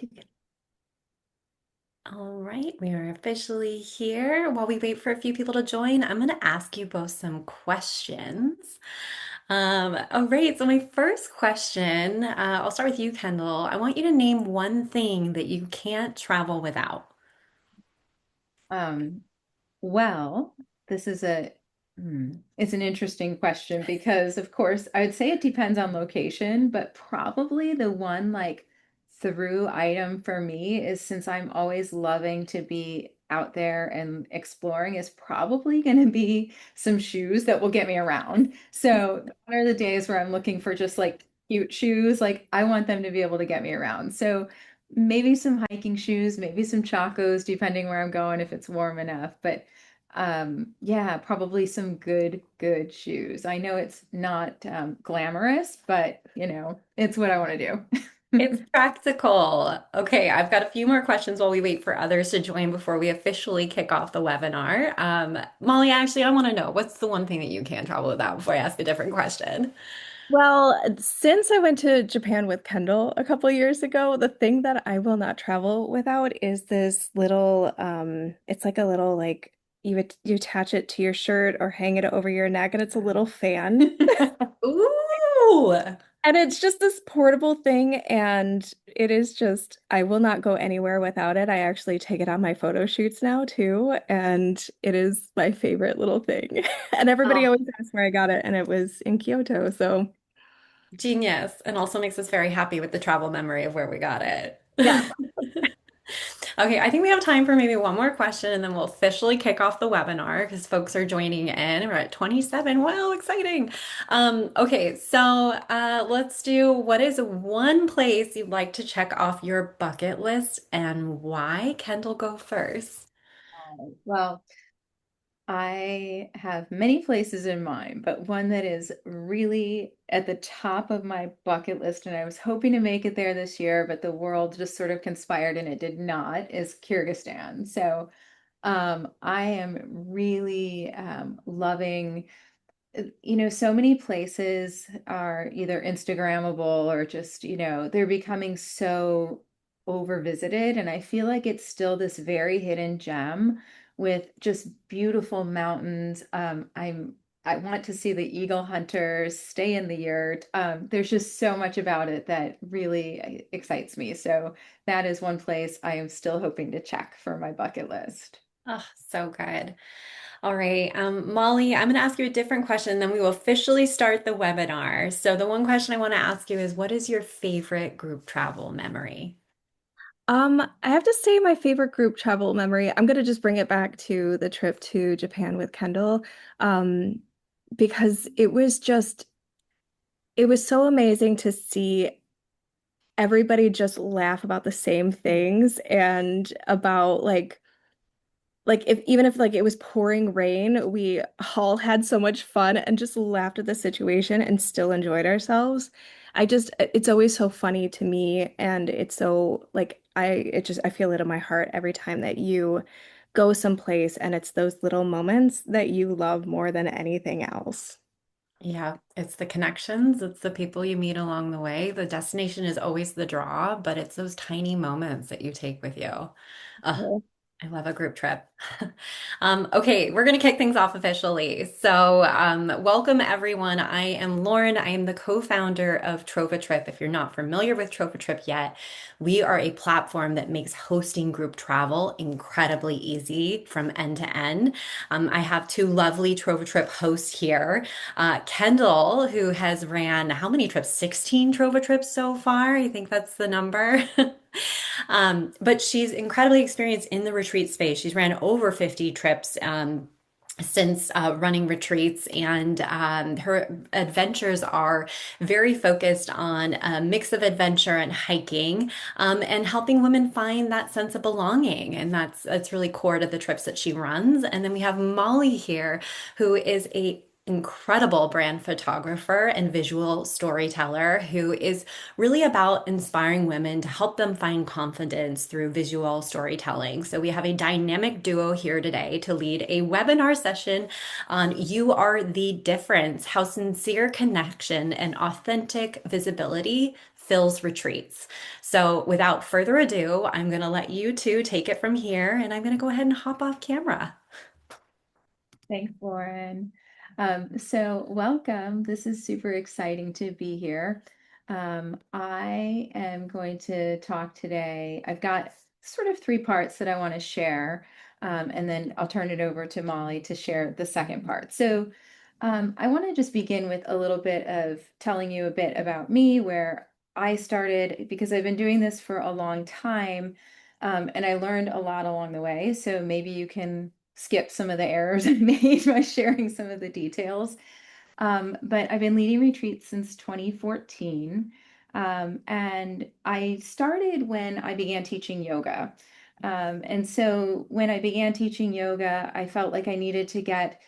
2. All right, we are officially here. While we wait for a few people to join, I'm going to ask you both some questions. All right, so my first question, I'll start with you, Kendall. I want you to name one thing that you can't travel without. Um, well, this is it's an interesting question because, of course, I would say it depends on location, but probably the one like through item for me is since I'm always loving to be out there and exploring is probably going to be some shoes that will get me around. So, what are the days where I'm looking for just like cute shoes? Like, I want them to be able to get me around. So, maybe some hiking shoes, maybe some chacos, depending where I'm going if it's warm enough. But yeah, probably some good shoes. I know it's not glamorous, but it's what I want to It's do. practical. Okay, I've got a few more questions while we wait for others to join before we officially kick off the webinar. Molly, actually, I want to know what's the one thing that you can't travel without before I ask a different question? Well, since I went to Japan with Kendall a couple years ago, the thing that I will not travel without is this little it's like a little like you attach it to your shirt or hang it over your neck and it's a little fan. Ooh. And it's just this portable thing and it is just I will not go anywhere without it. I actually take it on my photo shoots now too, and it is my favorite little thing. And everybody Oh, always asks where I got it and it was in Kyoto, so genius. And also makes us very happy with the travel memory of where we got it. yeah. Okay, I think we have time for maybe one more question and then we'll officially kick off the webinar because folks are joining in. We're at 27. Wow, exciting. Okay, so let's do what is one place you'd like to check off your bucket list and why? Kendall, go first. Well, I have many places in mind, but one that is really at the top of my bucket list, and I was hoping to make it there this year, but the world just sort of conspired and it did not, is Kyrgyzstan. So I am really loving, so many places are either Instagrammable or just, they're becoming so over visited. And I feel like it's still this very hidden gem with just beautiful mountains. I want to see the eagle hunters, stay in the yurt. There's just so much about it that really excites me. So that is one place I am still hoping to check for my bucket list. Oh, so good. All right, Molly, I'm going to ask you a different question, then we will officially start the webinar. So the one question I want to ask you is, what is your favorite group travel memory? I have to say my favorite group travel memory, I'm gonna just bring it back to the trip to Japan with Kendall, um, because it was so amazing to see everybody just laugh about the same things and about like if even if like it was pouring rain, we all had so much fun and just laughed at the situation and still enjoyed ourselves. It's always so funny to me and it's so like I feel it in my heart every time that you go someplace and it's those little moments that you love more than anything else. Yeah, it's the connections, it's the people you meet along the way. The destination is always the draw, but it's those tiny moments that you take with you. I love a group trip. Okay, we're going to kick things off officially. So, welcome everyone. I am Lauren. I am the co-founder of TrovaTrip. If you're not familiar with TrovaTrip yet, we are a platform that makes hosting group travel incredibly easy from end to end. I have two lovely TrovaTrip hosts here. Kendall, who has ran how many trips? 16 TrovaTrips so far. I think that's the number. But she's incredibly experienced in the retreat space. She's ran over 50 trips since running retreats, and her adventures are very focused on a mix of adventure and hiking, and helping women find that sense of belonging. And that's really core to the trips that she runs. And then we have Molly here, who is a incredible brand photographer and visual storyteller who is really about inspiring women to help them find confidence through visual storytelling. So we have a dynamic duo here today to lead a webinar session on You Are the Difference, how sincere connection and authentic visibility Phil's retreats. So without further ado, I'm going to let you two take it from here and I'm going to go ahead and hop off camera. Thanks, Lauren. So welcome. This is super exciting to be here. I am going to talk today. I've got sort of three parts that I want to share, and then I'll turn it over to Molly to share the second part. So I want to just begin with a little bit of telling you a bit about me, where I started, because I've been doing this for a long time, and I learned a lot along the way. So maybe you can skip some of the errors I made by sharing some of the details. But I've been leading retreats since 2014. And I started when I began teaching yoga. And so when I began teaching yoga, I felt like I needed to get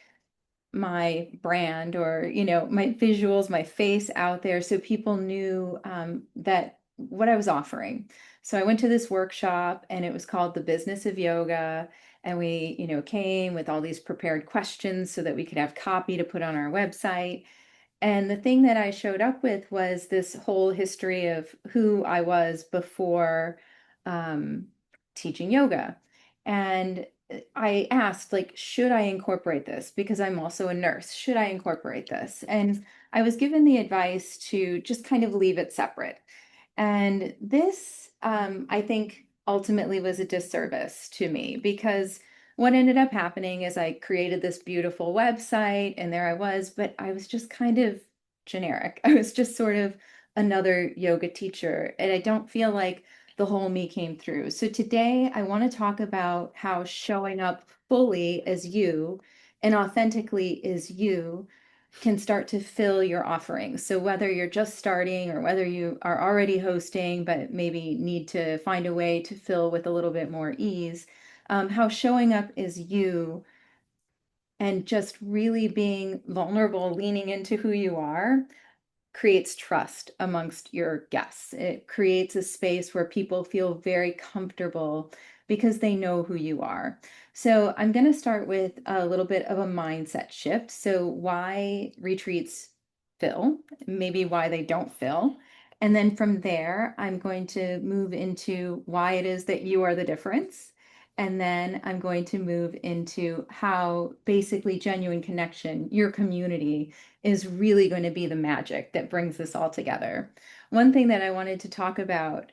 my brand, or my visuals, my face out there, so people knew that what I was offering. So I went to this workshop and it was called The Business of Yoga, and we came with all these prepared questions so that we could have copy to put on our website. And the thing that I showed up with was this whole history of who I was before um, teaching yoga. And I asked, like, should I incorporate this? Because I'm also a nurse. Should I incorporate this? And I was given the advice to just kind of leave it separate. And this, I think, ultimately was a disservice to me, because what ended up happening is I created this beautiful website and there I was, but I was just kind of generic. I was just sort of another yoga teacher. And I don't feel like the whole me came through. So today I want to talk about how showing up fully as you and authentically as you can start to fill your offerings. So whether you're just starting or whether you are already hosting, but maybe need to find a way to fill with a little bit more ease, how showing up as you and just really being vulnerable, leaning into who you are, creates trust amongst your guests. It creates a space where people feel very comfortable because they know who you are. So I'm going to start with a little bit of a mindset shift. So why retreats fill, maybe why they don't fill. And then from there, I'm going to move into why it is that you are the difference. And then I'm going to move into how basically genuine connection, your community, is really going to be the magic that brings this all together. One thing that I wanted to talk about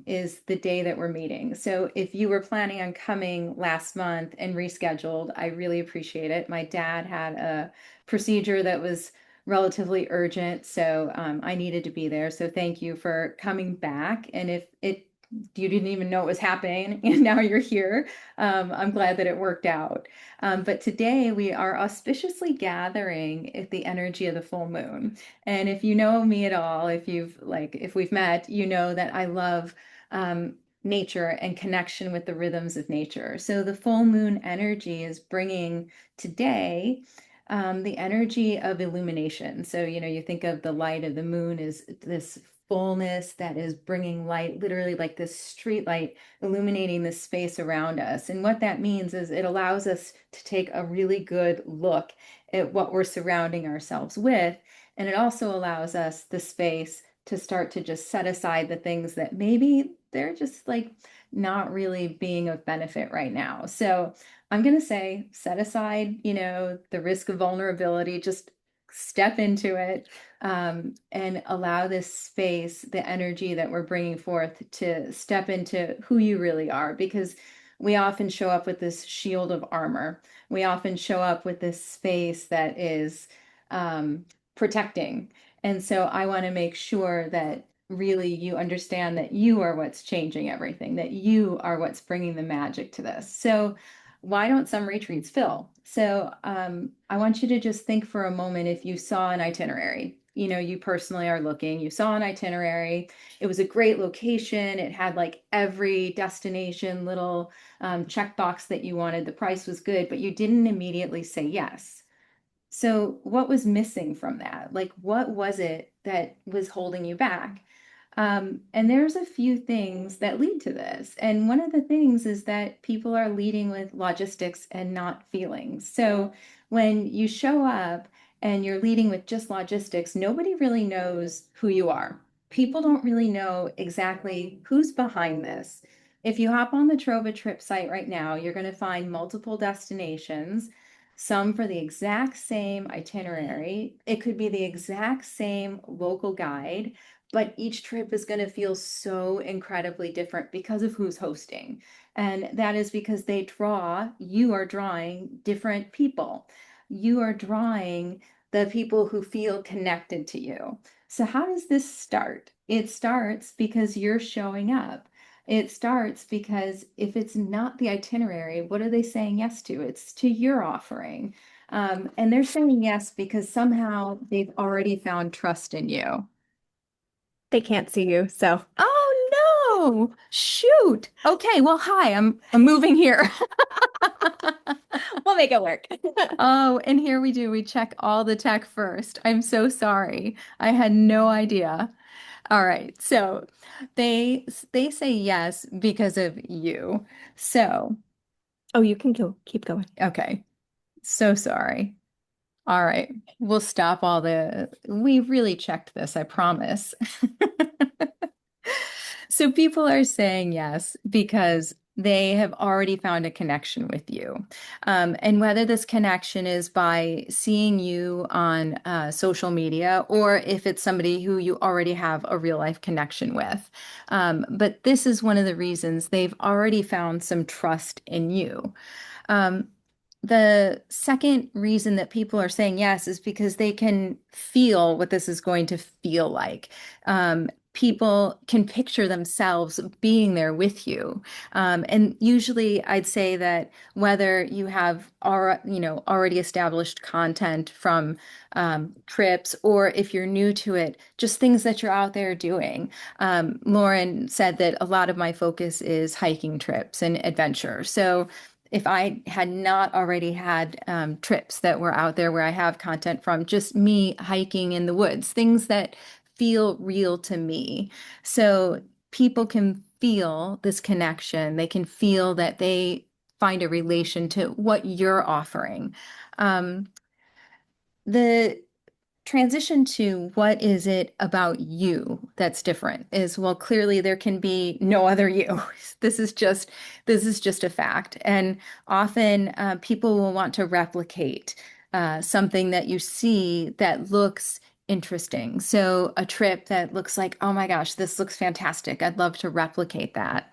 is the day that we're meeting. So if you were planning on coming last month and rescheduled, I really appreciate it. My dad had a procedure that was relatively urgent, so I needed to be there. So thank you for coming back. And if you didn't even know it was happening and now you're here, I'm glad that it worked out. But today we are auspiciously gathering at the energy of the full moon. And if you know me at all, if we've met, you know that I love nature and connection with the rhythms of nature. So the full moon energy is bringing today the energy of illumination. So, you think of the light of the moon as this fullness that is bringing light, literally like this street light illuminating the space around us. And what that means is it allows us to take a really good look at what we're surrounding ourselves with. And it also allows us the space to start to just set aside the things that maybe they're just like not really being of benefit right now. So I'm going to say set aside, the risk of vulnerability, just step into it, and allow this space, the energy that we're bringing forth, to step into who you really are. Because we often show up with this shield of armor. We often show up with this space that is protecting. And so I want to make sure that really you understand that you are what's changing everything, that you are what's bringing the magic to this. So why don't some retreats fill? So I want you to just think for a moment, if you saw an itinerary, you personally are looking, you saw an itinerary, it was a great location, it had like every destination, little checkbox that you wanted, the price was good, but you didn't immediately say yes. So what was missing from that? Like, what was it that was holding you back? And there's a few things that lead to this. And one of the things is that people are leading with logistics and not feelings. So when you show up and you're leading with just logistics, nobody really knows who you are. people don't really know exactly who's behind this. If you hop on the TrovaTrip site right now, you're going to find multiple destinations, some for the exact same itinerary. It could be the exact same local guide, but each trip is going to feel so incredibly different because of who's hosting. And that is because you are drawing different people. You are drawing the people who feel connected to you. So, how does this start? It starts because you're showing up. It starts because if it's not the itinerary, what are they saying yes to? It's to your offering. And they're saying yes because somehow they've already found trust in you. They can't see you, so Oh no! Shoot. Okay, well, hi, I'm moving here. we'll make it work. Oh, and here we do. We check all the tech first. I'm so sorry. I had no idea. All right. So they say yes because of you. So, Oh, you can go. Keep going. okay. So sorry. All right. We'll stop we really checked this, I promise. So people are saying yes because they have already found a connection with you. And whether this connection is by seeing you on social media or if it's somebody who you already have a real life connection with. But this is one of the reasons they've already found some trust in you. Um, the second reason that people are saying yes is because they can feel what this is going to feel like. People can picture themselves being there with you. And usually I'd say that whether you have already established content from trips or if you're new to it, just things that you're out there doing. Lauren said that a lot of my focus is hiking trips and adventure. So if I had not already had trips that were out there where I have content from just me hiking in the woods, things that feel real to me. So people can feel this connection. They can feel that they find a relation to what you're offering. Um, the transition to what is it about you that's different is, well, clearly there can be no other you. This is just a fact. And often people will want to replicate something that you see that looks interesting. So a trip that looks like, oh my gosh, this looks fantastic. I'd love to replicate that.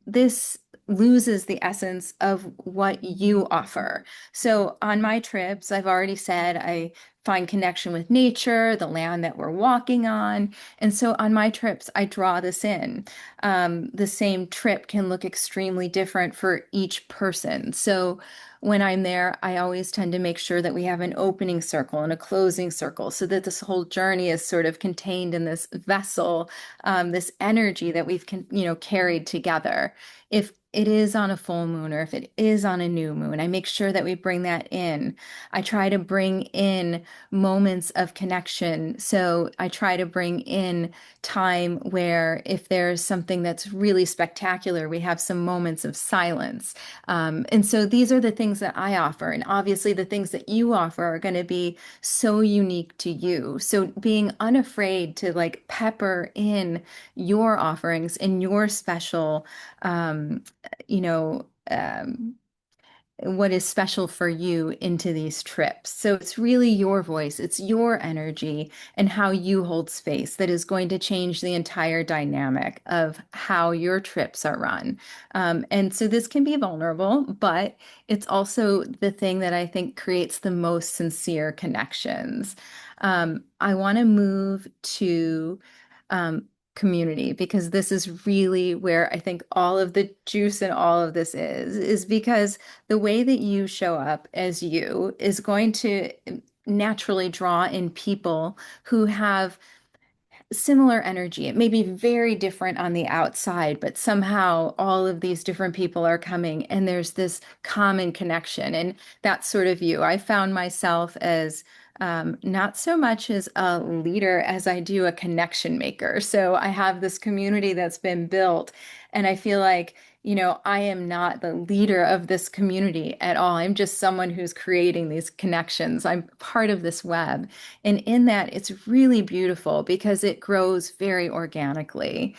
This loses the essence of what you offer. So on my trips, I've already said I find connection with nature, the land that we're walking on. And so on my trips, I draw this in. The same trip can look extremely different for each person. So when I'm there, I always tend to make sure that we have an opening circle and a closing circle so that this whole journey is sort of contained in this vessel, this energy that we've, carried together. If it is on a full moon or if it is on a new moon, I make sure that we bring that in. I try to bring in moments of connection. So I try to bring in time where if there's something that's really spectacular, we have some moments of silence. And so these are the things that I offer. And obviously, the things that you offer are going to be so unique to you. So being unafraid to like pepper in your offerings and your special, um, you know, um, what is special for you into these trips. So it's really your voice, it's your energy and how you hold space that is going to change the entire dynamic of how your trips are run. And so this can be vulnerable, but it's also the thing that I think creates the most sincere connections. I want to move to um, community because this is really where I think all of the juice and all of this is because the way that you show up as you is going to naturally draw in people who have similar energy. It may be very different on the outside, but somehow all of these different people are coming and there's this common connection. And that's sort of you. I found myself as not so much as a leader as I do a connection maker. So I have this community that's been built, and I feel like I am not the leader of this community at all. I'm just someone who's creating these connections. I'm part of this web. And in that, it's really beautiful because it grows very organically.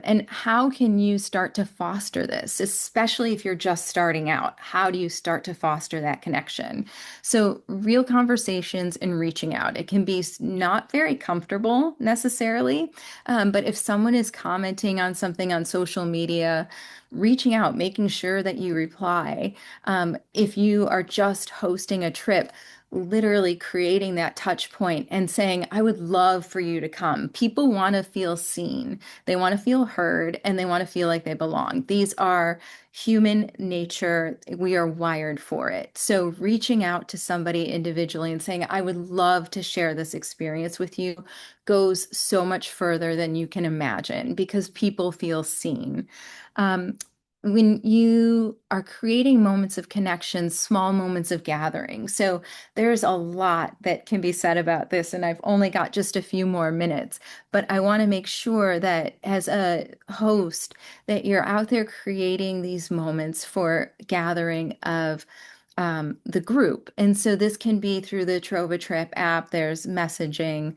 And how can you start to foster this, especially if you're just starting out? How do you start to foster that connection? So, real conversations and reaching out. It can be not very comfortable necessarily, but if someone is commenting on something on social media, reaching out, making sure that you reply. If you are just hosting a trip, literally creating that touch point and saying, I would love for you to come. People want to feel seen, they want to feel heard, and they want to feel like they belong. These are human nature. We are wired for it. So, reaching out to somebody individually and saying, I would love to share this experience with you goes so much further than you can imagine because people feel seen. Um, when you are creating moments of connection, small moments of gathering. So there's a lot that can be said about this, and I've only got just a few more minutes, but I want to make sure that as a host, that you're out there creating these moments for gathering of the group. And so this can be through the TrovaTrip app, there's messaging,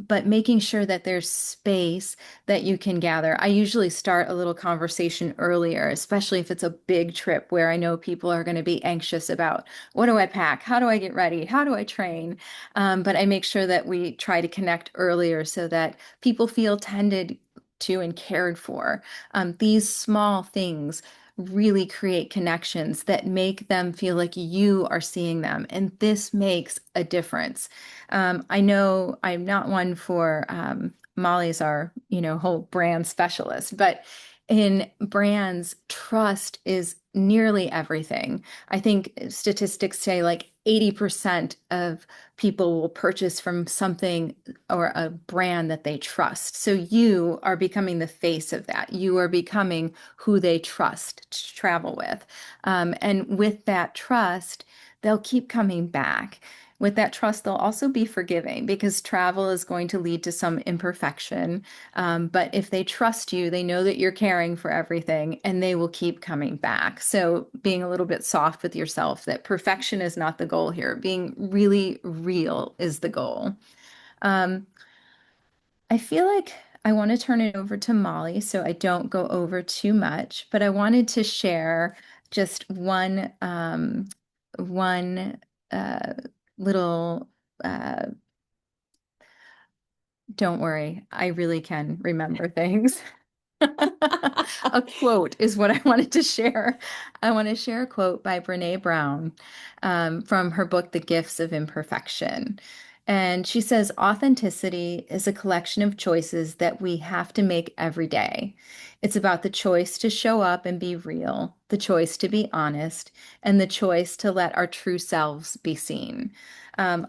but making sure that there's space that you can gather. I usually start a little conversation earlier, especially if it's a big trip where I know people are going to be anxious about what do I pack? How do I get ready? How do I train? But I make sure that we try to connect earlier so that people feel tended to and cared for. These small things really create connections that make them feel like you are seeing them. And this makes a difference. I know I'm not one for Molly's our, whole brand specialist, but in brands, trust is nearly everything. I think statistics say like 80% of people will purchase from something or a brand that they trust. So you are becoming the face of that. You are becoming who they trust to travel with. And with that trust, they'll keep coming back. With that trust, they'll also be forgiving because travel is going to lead to some imperfection. But if they trust you, they know that you're caring for everything and they will keep coming back. So being a little bit soft with yourself, that perfection is not the goal here. Being really real is the goal. Um, I feel like I want to turn it over to Molly so I don't go over too much, but I wanted to share just one uh, little uh, don't worry, I really can remember things. A quote is what I wanted to share. I want to share a quote by Brene Brown from her book, The Gifts of Imperfection. And she says, authenticity is a collection of choices that we have to make every day. It's about the choice to show up and be real, the choice to be honest, and the choice to let our true selves be seen.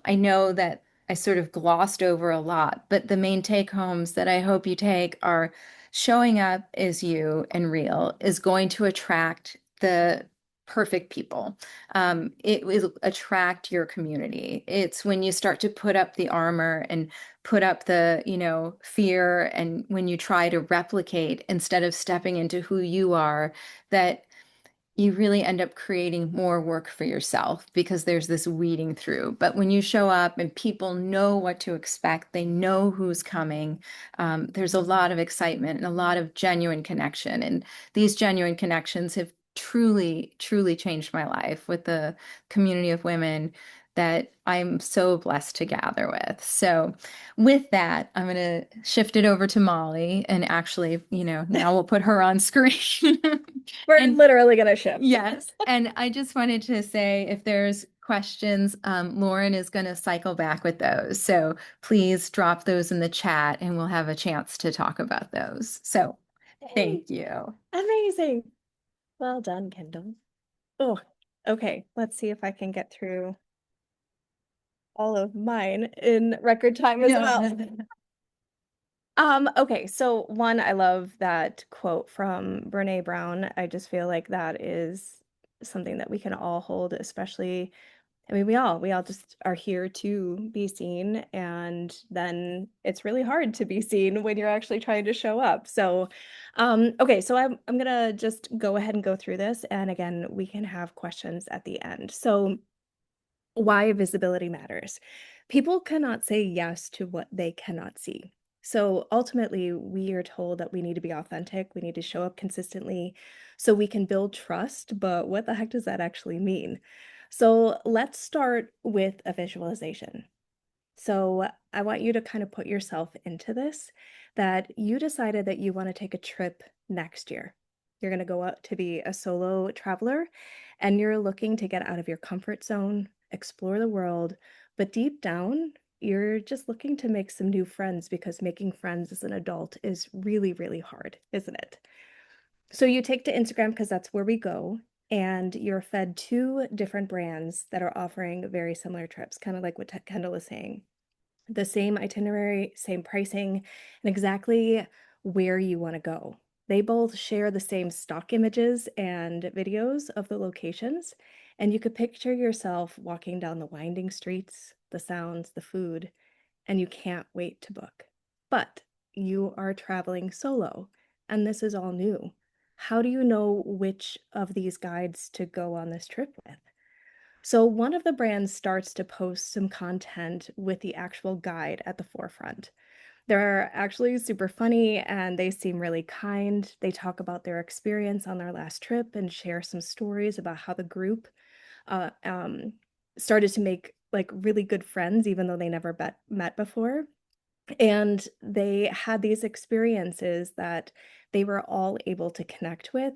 I know that I sort of glossed over a lot, but the main take homes that I hope you take are showing up as you and real is going to attract the perfect people. It will attract your community. It's when you start to put up the armor and put up the, fear, and when you try to replicate instead of stepping into who you are, that you really end up creating more work for yourself because there's this weeding through. But when you show up and people know what to expect, they know who's coming, there's a lot of excitement and a lot of genuine connection. And these genuine connections have truly, truly changed my life with the community of women that I'm so blessed to gather with. So, with that, I'm going to shift it over to Molly and actually, now we'll put her on screen. We're And literally gonna shift. yes. And I just wanted to say if there's questions, Lauren is going to cycle back with those. So please drop those in the chat and we'll have a chance to talk about those. So Hey, thank you. amazing. Well done, Kendall. Oh, okay. Let's see if I can get through all of mine in record time as Yeah. well. Okay, so one, I love that quote from Brene Brown. I just feel like that is something that we can all hold, especially I mean, we all just are here to be seen, and then it's really hard to be seen when you're actually trying to show up. So, okay, so I'm gonna just go ahead and go through this, and again, we can have questions at the end. So, why visibility matters. People cannot say yes to what they cannot see. So ultimately, we are told that we need to be authentic, we need to show up consistently so we can build trust. But what the heck does that actually mean? So let's start with a visualization. So I want you to kind of put yourself into this, that you decided that you want to take a trip next year. You're going to go out to be a solo traveler and you're looking to get out of your comfort zone, explore the world, but deep down, you're just looking to make some new friends because making friends as an adult is really, really hard, isn't it? So you take to Instagram because that's where we go, and you're fed two different brands that are offering very similar trips, kind of like what Kendall is saying, the same itinerary, same pricing, and exactly where you want to go. They both share the same stock images and videos of the locations, and you could picture yourself walking down the winding streets, the sounds, the food, and you can't wait to book. But you are traveling solo, and this is all new. How do you know which of these guides to go on this trip with? So one of the brands starts to post some content with the actual guide at the forefront. They're actually super funny and they seem really kind. They talk about their experience on their last trip and share some stories about how the group uh, um, started to make like really good friends, even though they never met before. And they had these experiences that they were all able to connect with,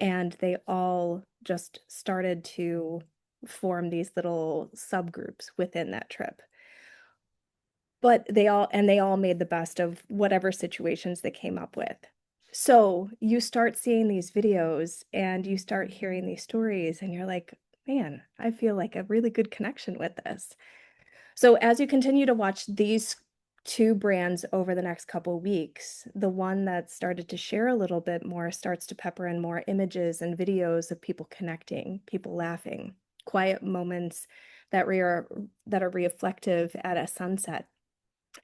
and they all just started to form these little subgroups within that trip. But they all made the best of whatever situations they came up with. So you start seeing these videos and you start hearing these stories, and you're like, man, I feel like a really good connection with this. So as you continue to watch these two brands over the next couple weeks, the one that started to share a little bit more starts to pepper in more images and videos of people connecting, people laughing, quiet moments that are reflective at a sunset.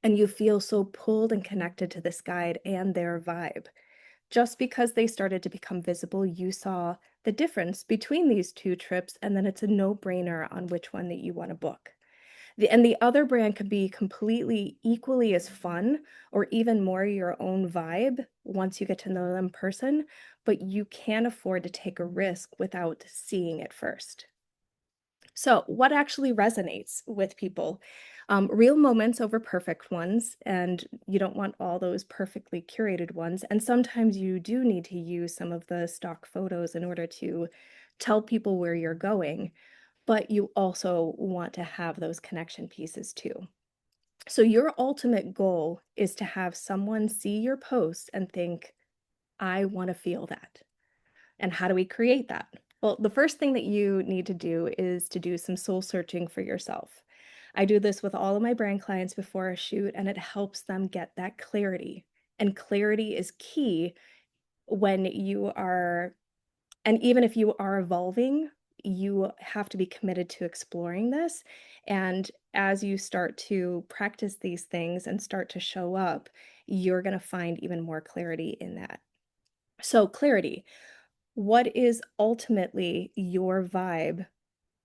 And you feel so pulled and connected to this guide and their vibe. Just because they started to become visible, you saw the difference between these two trips, and then it's a no-brainer on which one that you want to book. And the other brand could be completely equally as fun or even more your own vibe once you get to know them in person, but you can't afford to take a risk without seeing it first. So, what actually resonates with people? Real moments over perfect ones, and you don't want all those perfectly curated ones. And sometimes you do need to use some of the stock photos in order to tell people where you're going, but you also want to have those connection pieces too. So, your ultimate goal is to have someone see your post and think, I want to feel that. And how do we create that? Well, the first thing that you need to do is to do some soul searching for yourself. I do this with all of my brand clients before a shoot, and it helps them get that clarity. And clarity is key when you are, and even if you are evolving, you have to be committed to exploring this. And as you start to practice these things and start to show up, you're going to find even more clarity in that. So, clarity. What is ultimately your vibe,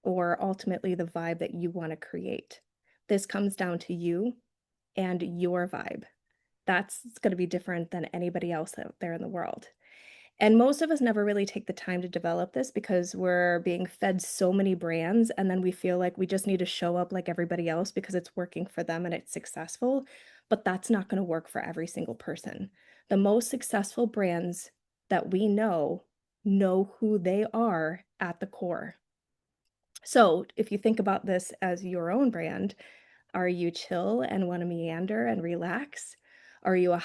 or ultimately the vibe that you want to create? This comes down to you and your vibe. That's going to be different than anybody else out there in the world. And most of us never really take the time to develop this because we're being fed so many brands, and then we feel like we just need to show up like everybody else because it's working for them and it's successful. But that's not going to work for every single person. The most successful brands that we know who they are at the core. So if you think about this as your own brand, are you chill and want to meander and relax? Are you a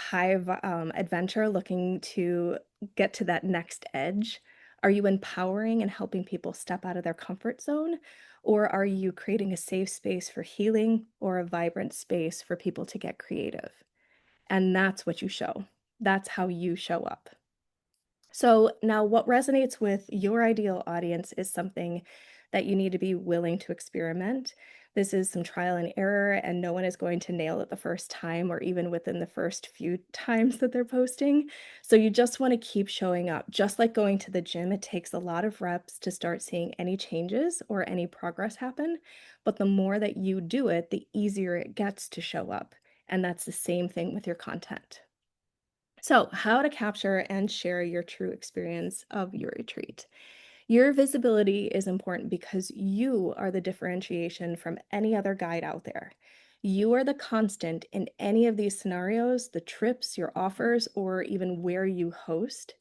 adventure looking to get to that next edge? Are you empowering and helping people step out of their comfort zone? Or are you creating a safe space for healing or a vibrant space for people to get creative? And that's what you show. That's how you show up. So now what resonates with your ideal audience is something that you need to be willing to experiment. This is some trial and error, and no one is going to nail it the first time or even within the first few times that they're posting. So you just want to keep showing up. Just like going to the gym, it takes a lot of reps to start seeing any changes or any progress happen. But the more that you do it, the easier it gets to show up. And that's the same thing with your content. So, how to capture and share your true experience of your retreat. Your visibility is important because you are the differentiation from any other guide out there. You are the constant in any of these scenarios, the trips, your offers, or even where you host.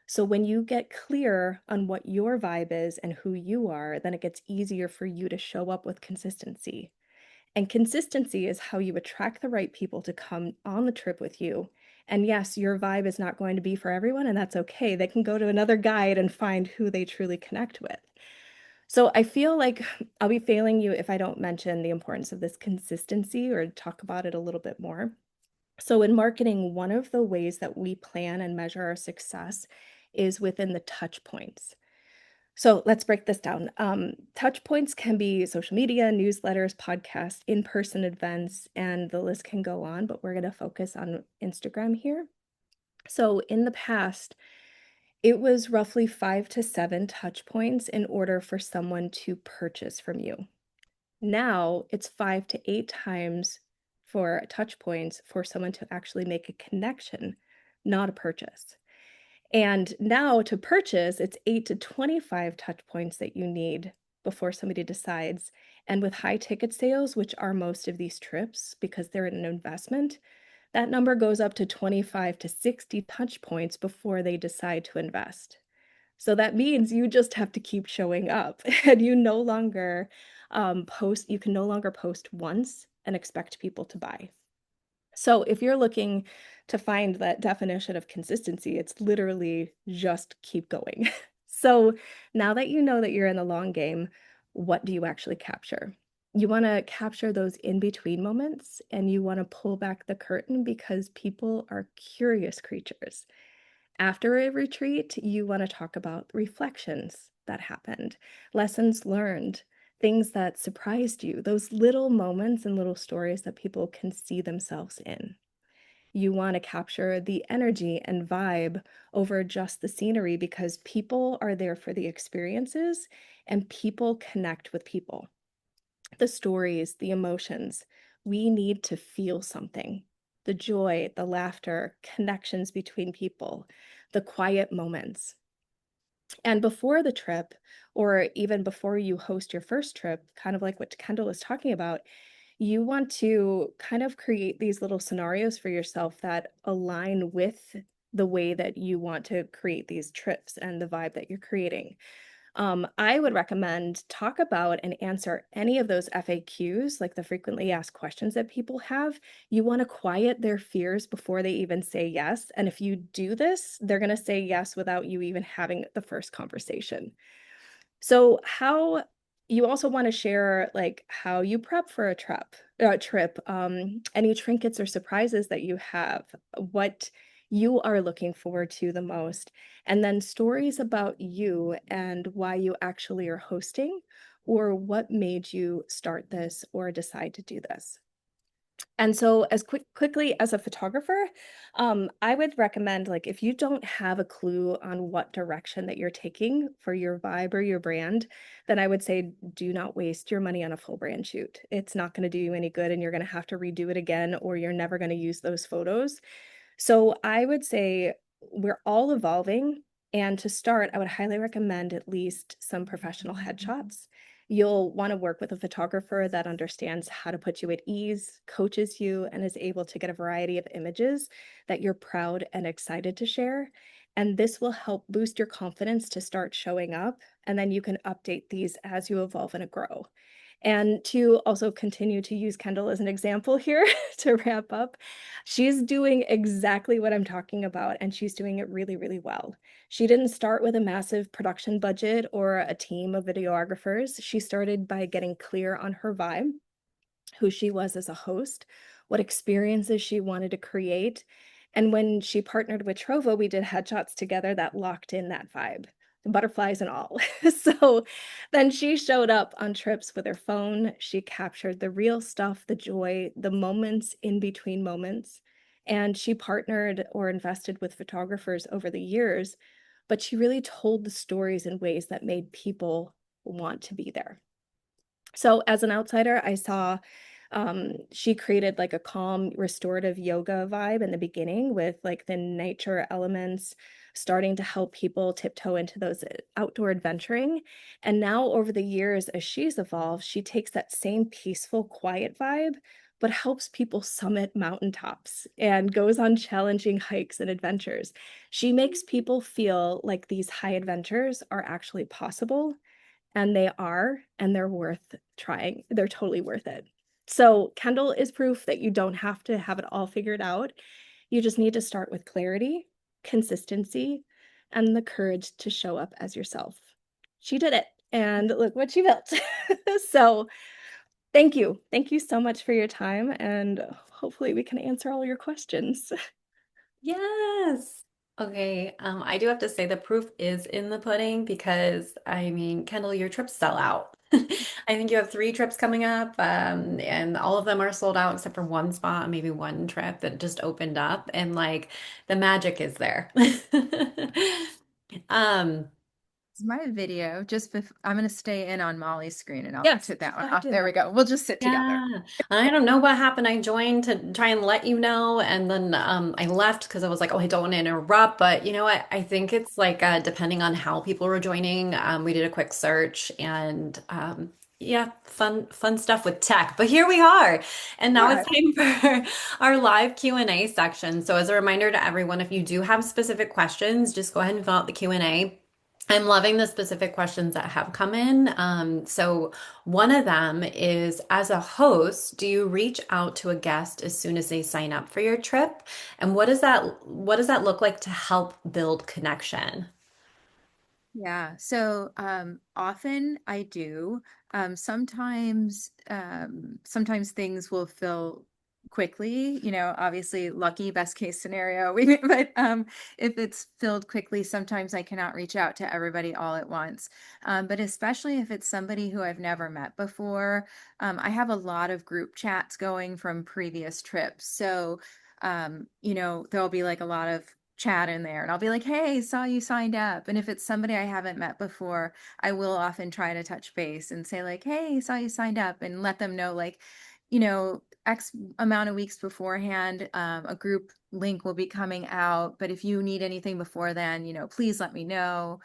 So, when you get clear on what your vibe is and who you are, then it gets easier for you to show up with consistency. And consistency is how you attract the right people to come on the trip with you. And yes, your vibe is not going to be for everyone, and that's okay. They can go to another guide and find who they truly connect with. So I feel like I'll be failing you if I don't mention the importance of this consistency or talk about it a little bit more. So in marketing, one of the ways that we plan and measure our success is within the touch points. So let's break this down. Touch points can be social media, newsletters, podcasts, in-person events, and the list can go on, but we're going to focus on Instagram here. So in the past, it was roughly 5 to 7 touch points in order for someone to purchase from you. Now it's 5 to 8 times for touch points for someone to actually make a connection, not a purchase. And now to purchase, it's 8 to 25 touch points that you need before somebody decides. And with high ticket sales, which are most of these trips because they're an investment, that number goes up to 25 to 60 touch points before they decide to invest. So that means you just have to keep showing up and you no longer you can no longer post once and expect people to buy. So if you're looking to find that definition of consistency, it's literally just keep going. So now that you know that you're in the long game, what do you actually capture? You want to capture those in between moments and you want to pull back the curtain because people are curious creatures. After a retreat, you want to talk about reflections that happened, lessons learned, things that surprised you, those little moments and little stories that people can see themselves in. You want to capture the energy and vibe over just the scenery because people are there for the experiences and people connect with people. The stories, the emotions, we need to feel something. The joy, the laughter, connections between people, the quiet moments. And before the trip, or even before you host your first trip, kind of like what Kendall was talking about, you want to kind of create these little scenarios for yourself that align with the way that you want to create these trips and the vibe that you're creating. I would recommend talk about and answer any of those FAQs, like the frequently asked questions that people have. You want to quiet their fears before they even say yes. And if you do this, they're going to say yes without you even having the first conversation. So how you also want to share like how you prep for a trip, any trinkets or surprises that you have, what you are looking forward to the most, and then stories about you and why you actually are hosting or what made you start this or decide to do this. And so as quickly as a photographer, I would recommend like if you don't have a clue on what direction that you're taking for your vibe or your brand, then I would say do not waste your money on a full brand shoot. It's not going to do you any good and you're going to have to redo it again or you're never going to use those photos. So I would say we're all evolving. And to start, I would highly recommend at least some professional headshots. You'll want to work with a photographer that understands how to put you at ease, coaches you, and is able to get a variety of images that you're proud and excited to share. And this will help boost your confidence to start showing up. And then you can update these as you evolve and grow. And to also continue to use Kendall as an example here to wrap up, she's doing exactly what I'm talking about, and she's doing it really, really well. She didn't start with a massive production budget or a team of videographers. She started by getting clear on her vibe, who she was as a host, what experiences she wanted to create. And when she partnered with Trova, we did headshots together that locked in that vibe. butterflies and all. So then she showed up on trips with her phone. She captured the real stuff, the joy, the moments in between moments. And she partnered or invested with photographers over the years, but she really told the stories in ways that made people want to be there. So as an outsider, I saw she created like a calm, restorative yoga vibe in the beginning with like the nature elements starting to help people tiptoe into those outdoor adventuring. And now over the years, as she's evolved, she takes that same peaceful, quiet vibe, but helps people summit mountaintops and goes on challenging hikes and adventures. She makes people feel like these high adventures are actually possible, and they are, and they're worth trying. They're totally worth it. So, Kendall is proof that you don't have to have it all figured out. You just need to start with clarity, consistency, and the courage to show up as yourself. She did it, and look what she built. So, thank you. Thank you so much for your time, and hopefully, we can answer all your questions. Yes. Okay. I do have to say the proof is in the pudding because I mean, Kendall, your trips sell out. I think you have 3 trips coming up, and all of them are sold out except for one spot, maybe one trip that just opened up, and like the magic is there. Um, It's my video. I'm going to stay in on Molly's screen and I'll Yes, sit that go one ahead, off. do There we that. go. We'll just sit together. Yeah, I don't know what happened. I joined to try and let you know, and then I left because I was like, oh, I don't want to interrupt. But you know what? I think it's like depending on how people were joining. We did a quick search, and yeah, fun stuff with tech. But here we are, and now it's Yeah. time for our live Q&A section. So as a reminder to everyone, if you do have specific questions, just go ahead and fill out the Q&A. I'm loving the specific questions that have come in. So one of them is, as a host, do you reach out to a guest as soon as they sign up for your trip? And what does that look like to help build connection? Yeah, so often I do. Sometimes things will fill quickly, obviously lucky best case scenario. But if it's filled quickly, sometimes I cannot reach out to everybody all at once. But especially if it's somebody who I've never met before, I have a lot of group chats going from previous trips. So there'll be like a lot of chat in there and I'll be like, hey, saw you signed up. And if it's somebody I haven't met before, I will often try to touch base and say, like, hey, saw you signed up, and let them know, like, X amount of weeks beforehand, a group link will be coming out. But if you need anything before then, please let me know.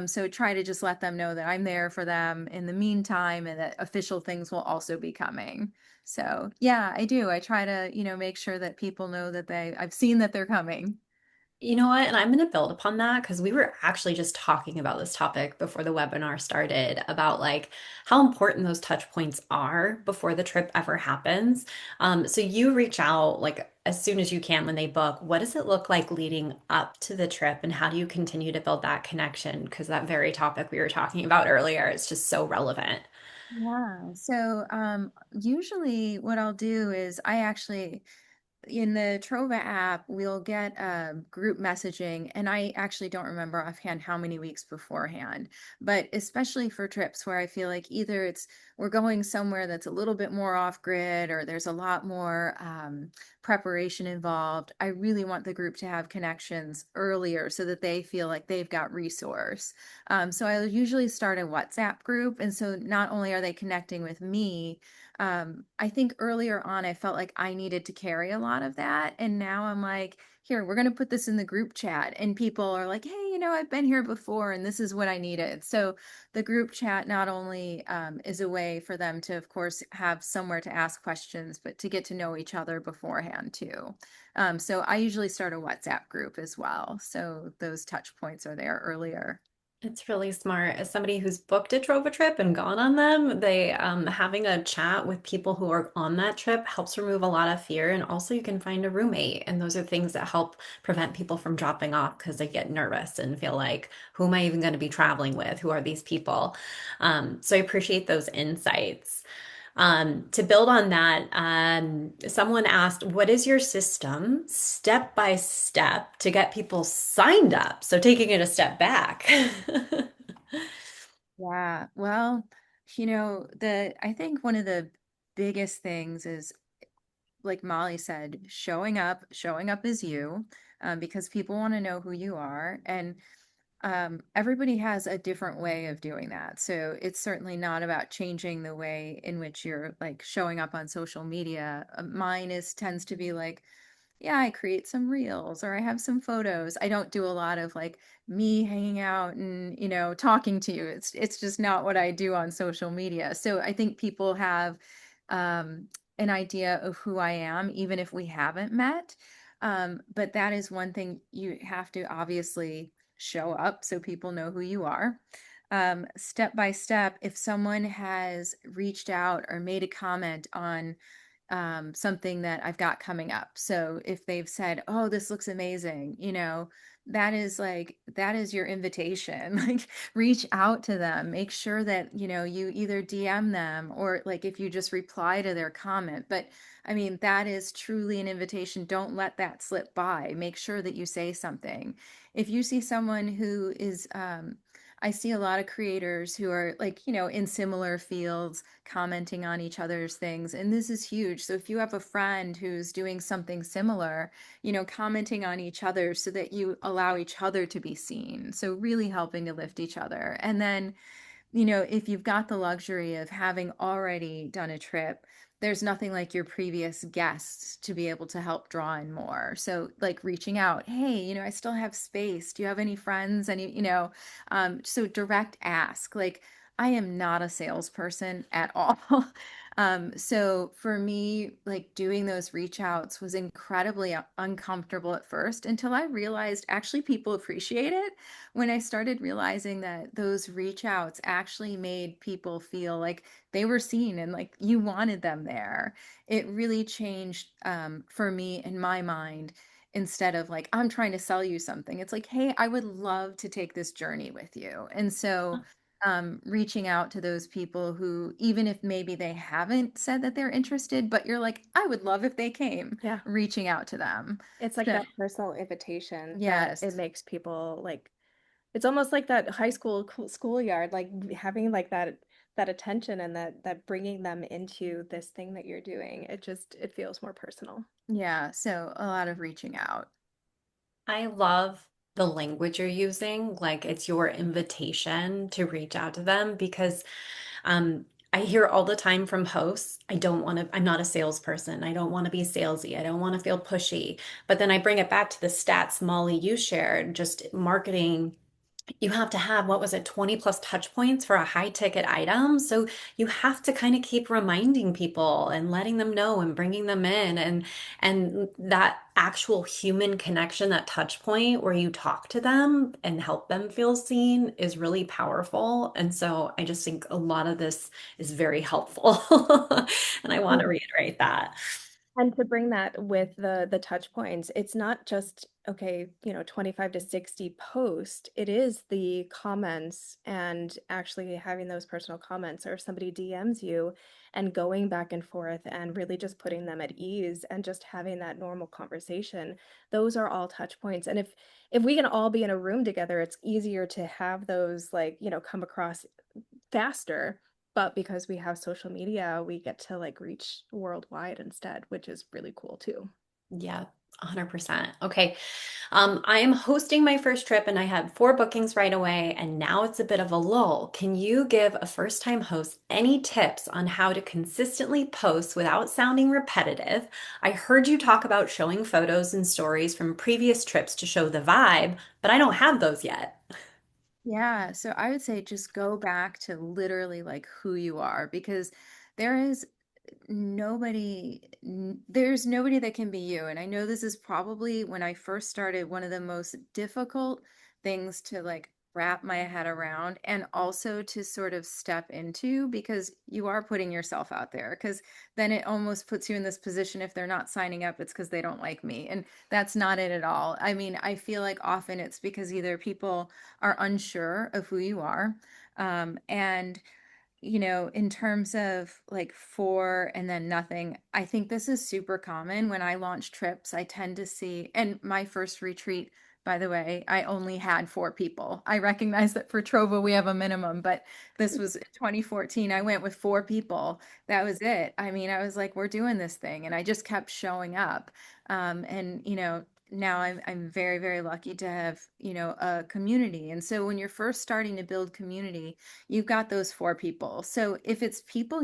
So try to just let them know that I'm there for them in the meantime and that official things will also be coming. So yeah, I do. I try to, make sure that people know that I've seen that they're coming. You know what? And I'm going to build upon that because we were actually just talking about this topic before the webinar started about like how important those touch points are before the trip ever happens. So you reach out like as soon as you can when they book. What does it look like leading up to the trip, and how do you continue to build that connection? Because that very topic we were talking about earlier is just so relevant. Yeah. So usually what I'll do is I actually in the Trova app, we'll get group messaging, and I actually don't remember offhand how many weeks beforehand, but especially for trips where I feel like either we're going somewhere that's a little bit more off grid or there's a lot more preparation involved. I really want the group to have connections earlier so that they feel like they've got resource. So I usually start a WhatsApp group, and so not only are they connecting with me, I think earlier on I felt like I needed to carry a lot of that. And now I'm like, here, we're going to put this in the group chat. And people are like, hey, I've been here before and this is what I needed. So the group chat not only is a way for them to, of course, have somewhere to ask questions, but to get to know each other beforehand too. So I usually start a WhatsApp group as well. So those touch points are there earlier. It's really smart. As somebody who's booked a Trova trip and gone on them, they having a chat with people who are on that trip helps remove a lot of fear. And also you can find a roommate. And those are things that help prevent people from dropping off because they get nervous and feel like, who am I even going to be traveling with? Who are these people? So I appreciate those insights. To build on that, someone asked, what is your system step by step to get people signed up? So taking it a step back. Yeah. Well, I think one of the biggest things is, like Molly said, showing up as you, because people want to know who you are. And everybody has a different way of doing that. So it's certainly not about changing the way in which you're like showing up on social media. Mine is tends to be like, yeah, I create some reels or I have some photos. I don't do a lot of like me hanging out and, talking to you. It's just not what I do on social media. So I think people have an idea of who I am, even if we haven't met. But that is one thing you have to obviously show up so people know who you are. Step by step, if someone has reached out or made a comment on something that I've got coming up. So if they've said, "Oh, this looks amazing," that is your invitation. Like reach out to them, make sure that, you either DM them or like if you just reply to their comment. But I mean, that is truly an invitation. Don't let that slip by. Make sure that you say something. If you see someone who is, I see a lot of creators who are like, in similar fields commenting on each other's things. And this is huge. So if you have a friend who's doing something similar, commenting on each other so that you allow each other to be seen. So really helping to lift each other. And then if you've got the luxury of having already done a trip, there's nothing like your previous guests to be able to help draw in more. So, like reaching out, hey, I still have space. Do you have any friends? So direct ask. Like, I am not a salesperson at all. So for me, like doing those reach outs was incredibly uncomfortable at first until I realized actually people appreciate it when I started realizing that those reach outs actually made people feel like they were seen and like you wanted them there, it really changed for me in my mind. Instead of like, I'm trying to sell you something, it's like, hey, I would love to take this journey with you. And so, reaching out to those people who, even if maybe they haven't said that they're interested, but you're like, I would love if they came, Yeah. reaching out to them. It's like So, that personal invitation that it yes. makes people like it's almost like that high school schoolyard, like having like that attention and that bringing them into this thing that you're doing. It feels more personal. Yeah, so a lot of reaching out. I love the language you're using, like it's your invitation to reach out to them because um, I hear all the time from hosts, I don't want to, I'm not a salesperson. I don't want to be salesy. I don't want to feel pushy. But then I bring it back to the stats, Molly, you shared, just marketing. You have to have, what was it, 20 plus touch points for a high ticket item. So you have to kind of keep reminding people and letting them know and bringing them in and that actual human connection, that touch point where you talk to them and help them feel seen is really powerful. And so I just think a lot of this is very helpful. And I want to reiterate that. And to bring that with the touch points, it's not just okay, 25 to 60 post. It is the comments and actually having those personal comments or if somebody DMs you and going back and forth and really just putting them at ease and just having that normal conversation. Those are all touch points. And if we can all be in a room together, it's easier to have those like, come across faster. But because we have social media, we get to like reach worldwide instead, which is really cool too. Yeah, 100%. Okay. I am hosting my first trip and I had 4 bookings right away, and now it's a bit of a lull. Can you give a first-time host any tips on how to consistently post without sounding repetitive? I heard you talk about showing photos and stories from previous trips to show the vibe, but I don't have those yet. Yeah, so I would say just go back to literally like who you are because there is there's nobody that can be you. And I know this is probably when I first started one of the most difficult things to like wrap my head around and also to sort of step into because you are putting yourself out there because then it almost puts you in this position if they're not signing up it's because they don't like me and that's not it at all. I mean, I feel like often it's because either people are unsure of who you are, and in terms of like for and then nothing, I think this is super common when I launch trips. I tend to see, and my first retreat by the way. I only had 4 people. I recognize that for Trova we have a minimum, but this was 2014. I went with 4 people. That was it. I mean, I was like, we're doing this thing, and I just kept showing up. And now I'm very, very lucky to have, a community. And so when you're first starting to build community, you've got those 4 people. So if it's people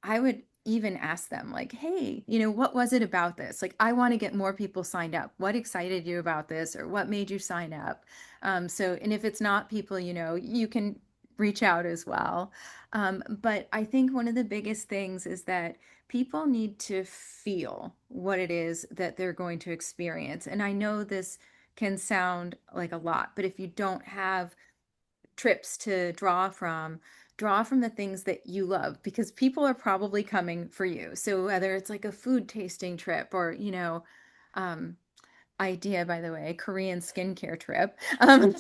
I would even ask them, like, hey, what was it about this? Like, I want to get more people signed up. What excited you about this, or what made you sign up? And if it's not people, you can reach out as well. But I think one of the biggest things is that people need to feel what it is that they're going to experience. And I know this can sound like a lot, but if you don't have trips to draw from the things that you love, because people are probably coming for you. So whether it's like a food tasting trip, or um idea, by the way, Korean skincare trip. So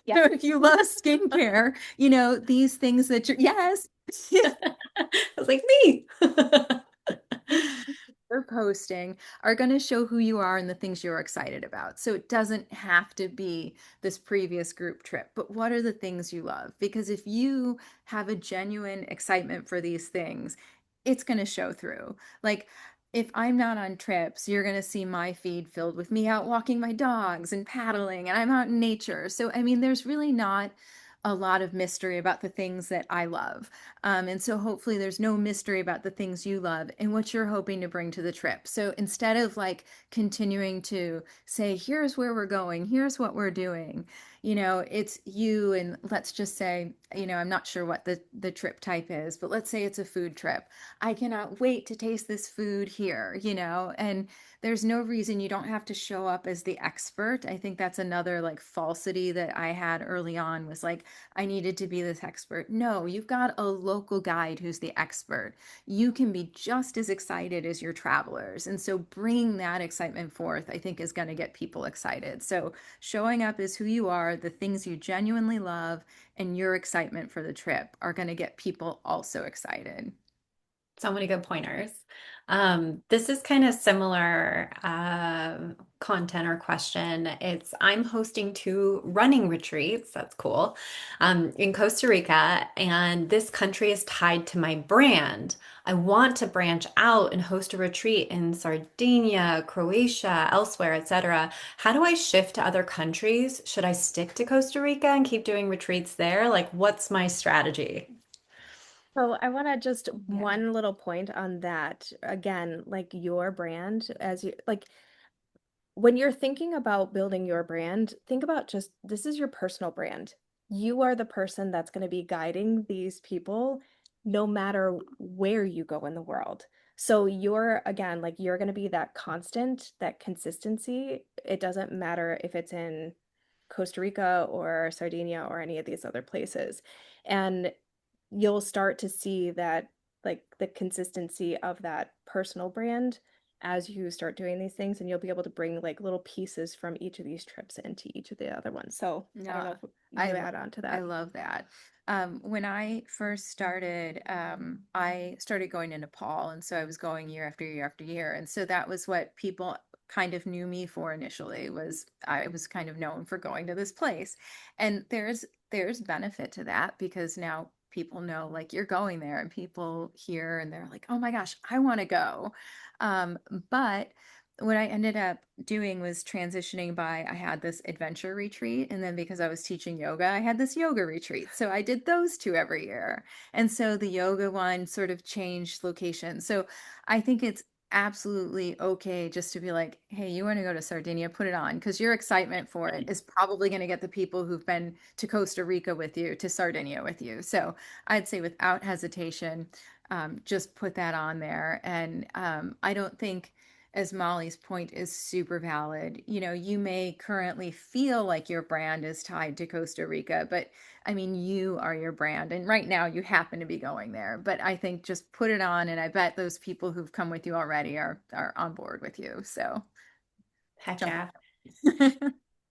Yeah. if you love skincare, these things that you're, yes. I was like, me. You're posting are going to show who you are and the things you're excited about. So it doesn't have to be this previous group trip, but what are the things you love? Because if you have a genuine excitement for these things, it's going to show through. Like, if I'm not on trips, you're going to see my feed filled with me out walking my dogs and paddling, and I'm out in nature. So, I mean, there's really not a lot of mystery about the things that I love. And so hopefully there's no mystery about the things you love and what you're hoping to bring to the trip. So instead of like continuing to say, here's where we're going, here's what we're doing, it's you. And let's just say, I'm not sure what the trip type is, but let's say it's a food trip. I cannot wait to taste this food here, and there's no reason you don't have to show up as the expert. I think that's another like falsity that I had early on, was like, I needed to be this expert. No, you've got a local guide who's the expert. You can be just as excited as your travelers. And so bringing that excitement forth, I think, is going to get people excited. So showing up as who you are, the things you genuinely love, and your excitement for the trip are going to get people also excited. So many good pointers. This is kind of similar content or question. I'm hosting 2 running retreats. That's cool. In Costa Rica, and this country is tied to my brand. I want to branch out and host a retreat in Sardinia, Croatia, elsewhere, etc. How do I shift to other countries? Should I stick to Costa Rica and keep doing retreats there? Like, what's my strategy? So I want to just Yeah. one little point on that. Again, like your brand, as you like when you're thinking about building your brand, think about just this is your personal brand. You are the person that's going to be guiding these people no matter where you go in the world. So you're, again, like you're going to be that constant, that consistency. It doesn't matter if it's in Costa Rica or Sardinia or any of these other places. And you'll start to see that, like the consistency of that personal brand as you start doing these things, and you'll be able to bring like little pieces from each of these trips into each of the other ones. So I don't No, know if I you add on to I that. love that. When I first started, I started going to Nepal, and so I was going year after year after year, and so that was what people kind of knew me for initially, was I was kind of known for going to this place. And there's benefit to that, because now people know, like, you're going there, and people hear and they're like, oh my gosh, I want to go. But what I ended up doing was transitioning. I had this adventure retreat, and then because I was teaching yoga, I had this yoga retreat. So I did those 2 every year. And so the yoga one sort of changed location. So I think it's absolutely okay just to be like, hey, you want to go to Sardinia, put it on, because your excitement for it is probably going to get the people who've been to Costa Rica with you to Sardinia with you. So I'd say without hesitation, just put that on there. And I don't think, as Molly's point is super valid, you may currently feel like your brand is tied to Costa Rica, but I mean, you are your brand. And right now you happen to be going there. But I think just put it on, and I bet those people who've come with you already are on board with you. So Heck jump. yeah.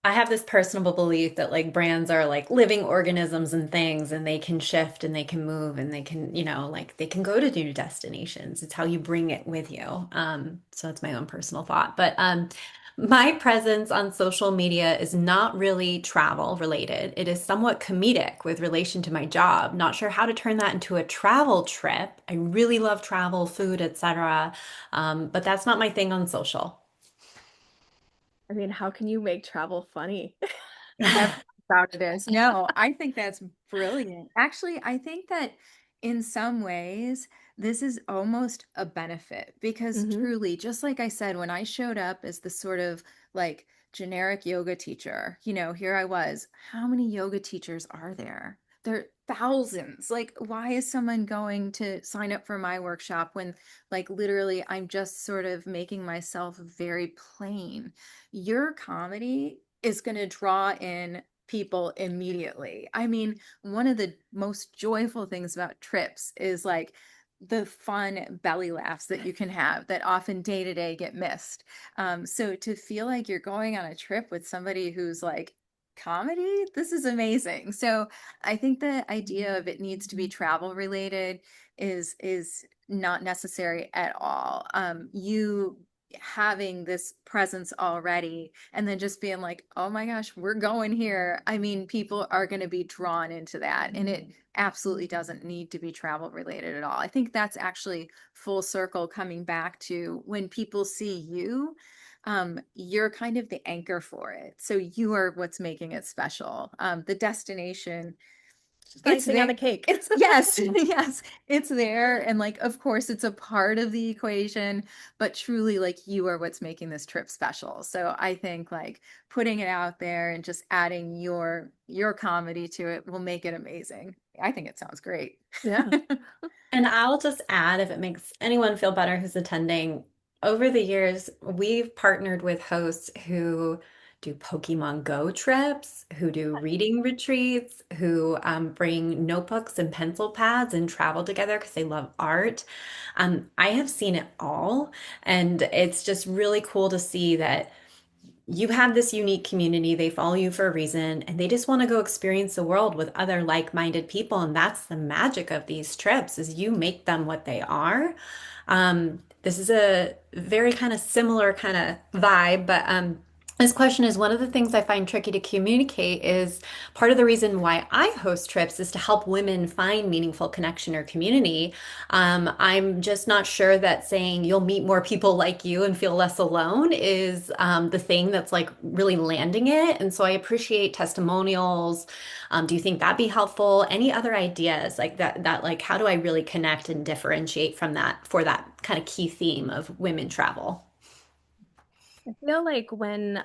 I have this personal belief that like brands are like living organisms and things, and they can shift and they can move and they can, like they can go to new destinations. It's how you bring it with you. So that's my own personal thought. But My presence on social media is not really travel related. It is somewhat comedic with relation to my job. Not sure how to turn that into a travel trip. I really love travel, food, etc. But that's not my thing on social. I mean, how can you make travel funny? Everything about it is. No, I think that's brilliant. Actually, I think that in some ways, this is almost a benefit because Hmm. truly, just like I said, when I showed up as the sort of like generic yoga teacher, here I was. How many yoga teachers are there? There are thousands. Like, why is someone going to sign up for my workshop when, like, literally, I'm just sort of making myself very plain? Your comedy is going to draw in people immediately. I mean, one of the most joyful things about trips is like the fun belly laughs that you can have that often day to day get missed. So to feel like you're going on a trip with somebody who's like, comedy, this is amazing. So I think the idea of it needs to be travel related is not necessary at all. You having this presence already and then just being like, oh my gosh, we're going here. I mean, people are going to be drawn into that. And it absolutely doesn't need to be travel related at all. I think that's actually full circle coming back to when people see you, you're kind of the anchor for it. So you are what's making it special. The destination, Just it's icing on there. the cake. It's yes, yes, it's there. And like, of course, it's a part of the equation, but truly, like, you are what's making this trip special. So I think like putting it out there and just adding your comedy to it will make it amazing. I think it sounds great. Yeah. And I'll just add, if it makes anyone feel better who's attending, over the years, we've partnered with hosts who do Pokemon Go trips, who do reading retreats, who bring notebooks and pencil pads and travel together because they love art. I have seen it all, and it's just really cool to see that you have this unique community. They follow you for a reason, and they just want to go experience the world with other like-minded people. And that's the magic of these trips, is you make them what they are. This is a very kind of similar kind of vibe, but this question is one of the things I find tricky to communicate is part of the reason why I host trips is to help women find meaningful connection or community. I'm just not sure that saying you'll meet more people like you and feel less alone is the thing that's like really landing it. And so I appreciate testimonials. Do you think that'd be helpful? Any other ideas like that like how do I really connect and differentiate from that for that kind of key theme of women travel? I feel like when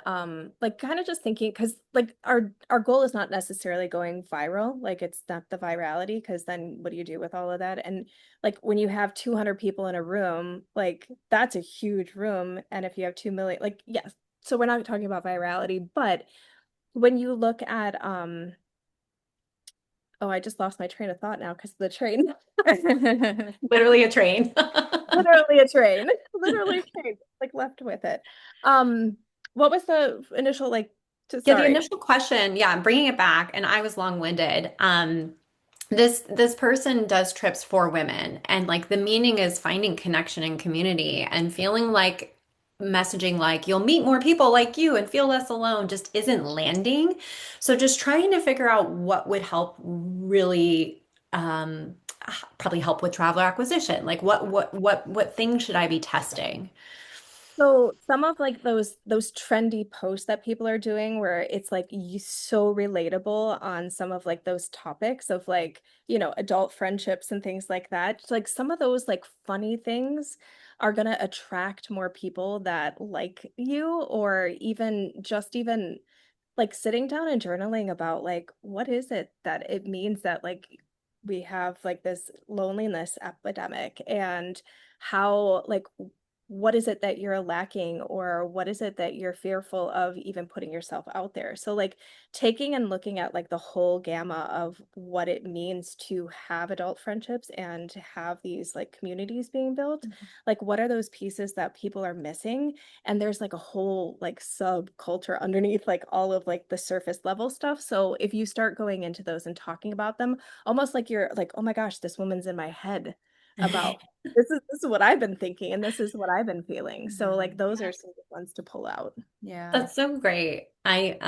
like kind of just thinking because like our goal is not necessarily going viral, like it's not the virality because then what do you do with all of that? And like when you have 200 people in a room, like that's a huge room, and if you have 2 million, like yes, so we're not talking about virality, but when you look at oh, I just lost my train of thought now because of the train. Literally a train. Literally a train. Literally a train. Like left with it. Um, what was the initial like Yeah, the sorry. initial question, yeah, I'm bringing it back, and I was long-winded. This person does trips for women, and like the meaning is finding connection and community, and feeling like messaging like you'll meet more people like you and feel less alone just isn't landing. So just trying to figure out what would help really probably help with traveler acquisition. Like what things should I be testing? So some of like those trendy posts that people are doing where it's like you so relatable on some of like those topics of like, adult friendships and things like that. Like some of those like funny things are gonna attract more people that like you or even like sitting down and journaling about like what is it that it means that like we have like this loneliness epidemic and how like what is it that you're lacking or what is it that you're fearful of even putting yourself out there, so like taking and looking at like the whole gamma of what it means to have adult friendships and to have these like communities being built, like what are those pieces that people are missing, and there's like a whole like subculture underneath like all of like the surface level stuff. So if you start going into those and talking about them, almost like you're like, oh my gosh, this woman's in my head. about this is what I've been thinking and this is what I've been feeling. So like those Yeah. are some good ones to pull out. Yeah. That's so great. I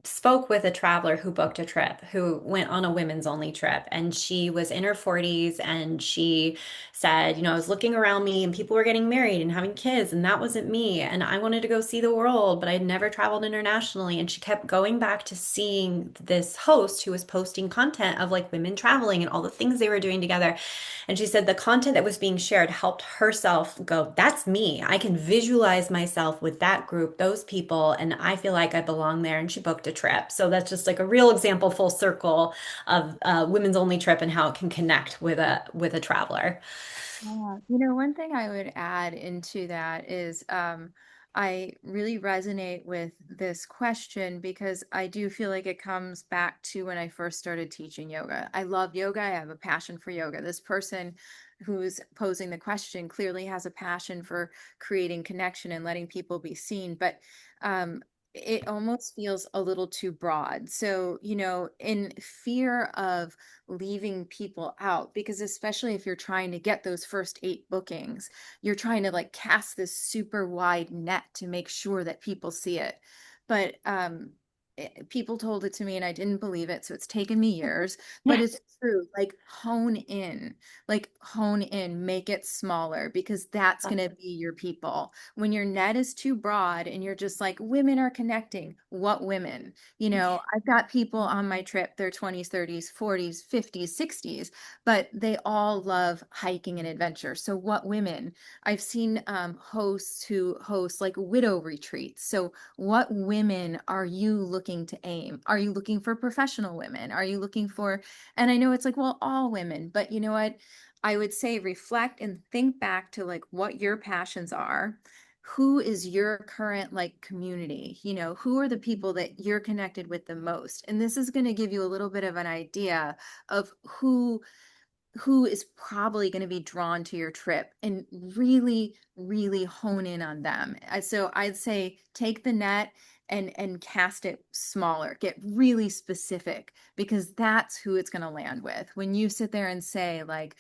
spoke with a traveler who booked a trip, who went on a women's only trip, and she was in her 40s and she said, I was looking around me and people were getting married and having kids and that wasn't me, and I wanted to go see the world, but I'd never traveled internationally, and she kept going back to seeing this host who was posting content of like women traveling and all the things they were doing together. And she said the content that was being shared helped herself go, that's me. I can visualize myself with that group, those people, and I feel like I belong there. And she booked a trip. So that's just like a real example, full circle of women's only trip and how it can connect with a traveler. Yeah. One thing I would add into that is I really resonate with this question because I do feel like it comes back to when I first started teaching yoga. I love yoga. I have a passion for yoga. This person who's posing the question clearly has a passion for creating connection and letting people be seen, but um, it almost feels a little too broad. So, in fear of leaving people out, because especially if you're trying to get those first 8 bookings, you're trying to like cast this super wide net to make sure that people see it. But people told it to me and I didn't believe it, so it's taken me years, but it's true. Like hone in, make it smaller, because that's going to be your people. When your net is too broad and you're just like, women are connecting, what women? I've got people on my trip, they're 20s, 30s, 40s, 50s, 60s, but they all love hiking and adventure. So, what women? I've seen hosts who host like widow retreats. So, what women are you looking to aim? Are you looking for professional women? Are you looking for, and I know it's like, well, all women, but you know what? I would say reflect and think back to like what your passions are. Who is your current like community? Who are the people that you're connected with the most? And this is going to give you a little bit of an idea of who is probably going to be drawn to your trip, and really really hone in on them. So I'd say take the net and cast it smaller, get really specific, because that's who it's going to land with. When you sit there and say like,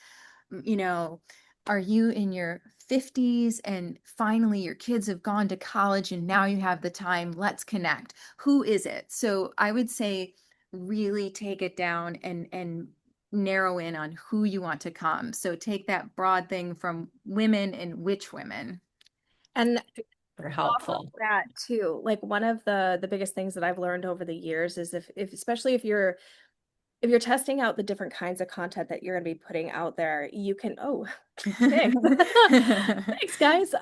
you know, are you in your 50s and finally your kids have gone to college and now you have the time, let's connect. Who is it? So I would say really take it down and narrow in on who you want to come. So take that broad thing from women and which women. And Super off of helpful. that too, like one of the biggest things that I've learned over the years is if especially if you're testing out the different kinds of content that you're going to be putting out there, you can, oh, thanks. Thanks, guys.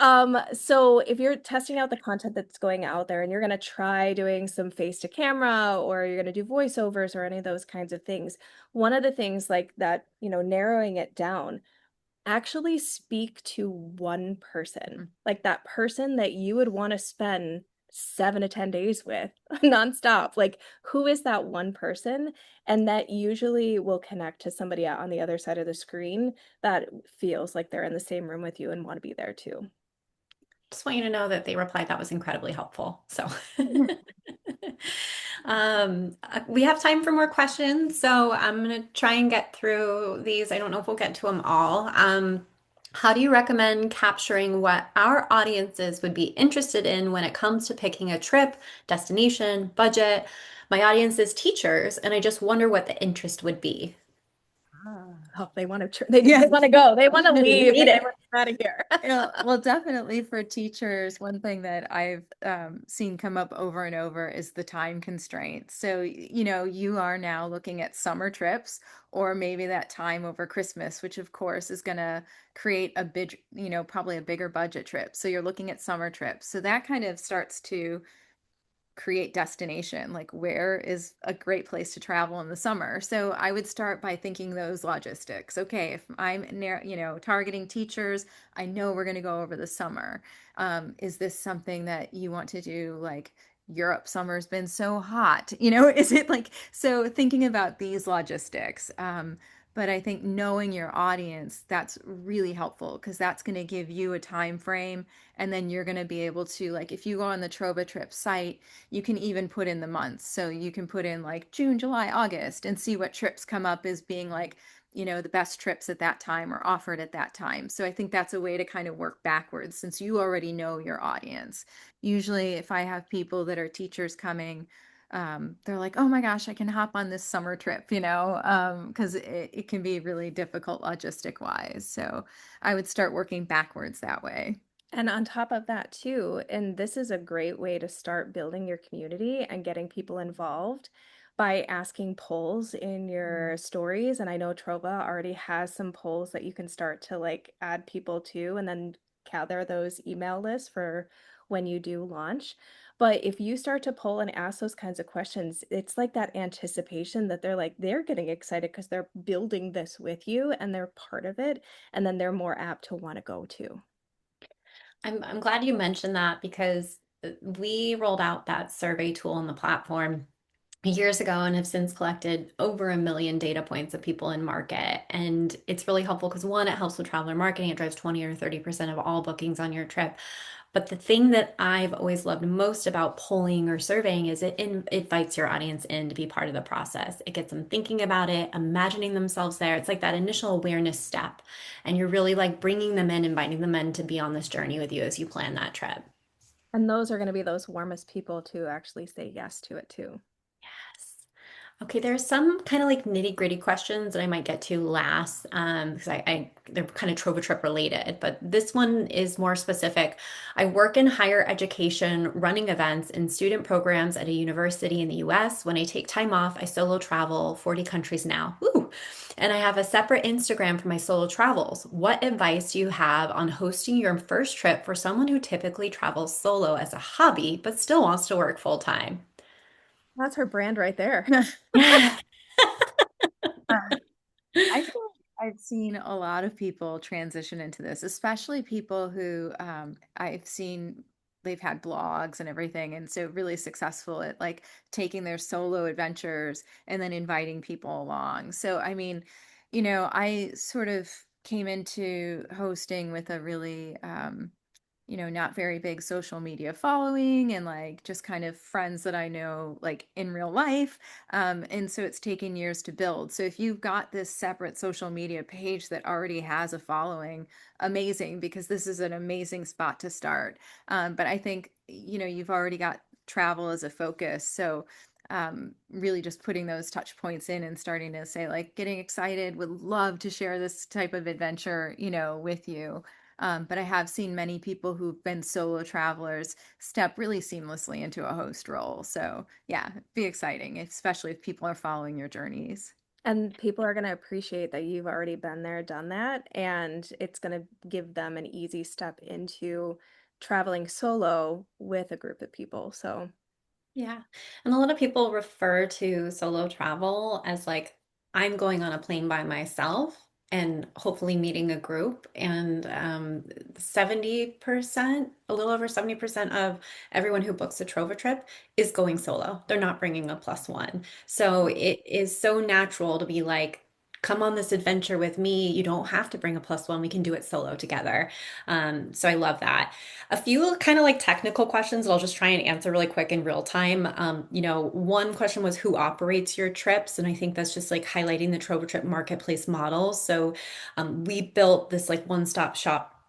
So if you're testing out the content that's going out there and you're going to try doing some face to camera or you're going to do voiceovers or any of those kinds of things, one of the things like that, narrowing it down, actually speak to one person, like that person that you would want to spend 7 to 10 days with nonstop. Like, who is that one person? And that usually will connect to somebody on the other side of the screen that feels like they're in the same room with you and want to be there too. Just want you to know that they replied that was incredibly helpful. So we have time for more questions, so I'm gonna try and get through these. I don't know if we'll get to them all. How do you recommend capturing what our audiences would be interested in when it comes to picking a trip, destination, budget? My audience is teachers, and I just wonder what the interest would be. Oh, they want to, they want to go, they want to We leave, need and they it. want to get out of here. Yeah, well, definitely for teachers, one thing that I've seen come up over and over is the time constraints. So, you are now looking at summer trips or maybe that time over Christmas, which of course is going to create a big, probably a bigger budget trip. So you're looking at summer trips. So that kind of starts to create destination, like where is a great place to travel in the summer. So I would start by thinking those logistics. Okay, if I'm targeting teachers, I know we're going to go over the summer. Is this something that you want to do, like Europe summer's been so hot, is it like, so thinking about these logistics. But I think knowing your audience, that's really helpful, because that's going to give you a time frame, and then you're going to be able to, like, if you go on the TrovaTrip site, you can even put in the months. So you can put in like June, July, August, and see what trips come up as being like the best trips at that time or offered at that time. So I think that's a way to kind of work backwards since you already know your audience. Usually, if I have people that are teachers coming, they're like, oh my gosh, I can hop on this summer trip, because it can be really difficult logistic wise. So I would start working backwards that way. And on top of that, too, and this is a great way to start building your community and getting people involved by asking polls in your stories. And I know Trova already has some polls that you can start to like add people to and then gather those email lists for when you do launch. But if you start to poll and ask those kinds of questions, it's like that anticipation that they're getting excited because they're building this with you and they're part of it. And then they're more apt to want to go too. I'm glad you mentioned that because we rolled out that survey tool on the platform years ago and have since collected over 1 million data points of people in market. And it's really helpful because one, it helps with traveler marketing. It drives 20 or 30% of all bookings on your trip. But the thing that I've always loved most about polling or surveying is it invites your audience in to be part of the process. It gets them thinking about it, imagining themselves there. It's like that initial awareness step. And you're really like bringing them in, inviting them in to be on this journey with you as you plan that trip. And those are going to be those warmest people to actually say yes to it too. Yes. Okay, there's some kind of like nitty-gritty questions that I might get to last, because they're kind of TrovaTrip related, but this one is more specific. I work in higher education, running events and student programs at a university in the US. When I take time off, I solo travel 40 countries now. Woo! And I have a separate Instagram for my solo travels. What advice do you have on hosting your first trip for someone who typically travels solo as a hobby, but still wants to work full time? That's her brand right there. Yeah. I feel like I've seen a lot of people transition into this, especially people who I've seen they've had blogs and everything, and so really successful at like taking their solo adventures and then inviting people along. So, I mean, I sort of came into hosting with a really not very big social media following and like just kind of friends that I know like in real life. And so it's taken years to build. So if you've got this separate social media page that already has a following, amazing, because this is an amazing spot to start. But I think, you've already got travel as a focus. So really just putting those touch points in and starting to say like getting excited, would love to share this type of adventure, with you. But I have seen many people who've been solo travelers step really seamlessly into a host role. So, yeah, it'd be exciting, especially if people are following your journeys. And people are going to appreciate that you've already been there, done that, and it's going to give them an easy step into traveling solo with a group of people. So, Yeah. And a lot of people refer to solo travel as like, I'm going on a plane by myself and hopefully meeting a group. And 70%, a little over 70% of everyone who books a Trova trip is going solo. They're not bringing a plus one. So it is so natural to be like, come on this adventure with me. You don't have to bring a plus one. We can do it solo together. So I love that. A few kind of like technical questions that I'll just try and answer really quick in real time. One question was who operates your trips? And I think that's just like highlighting the TrovaTrip marketplace model. So we built this like one-stop shop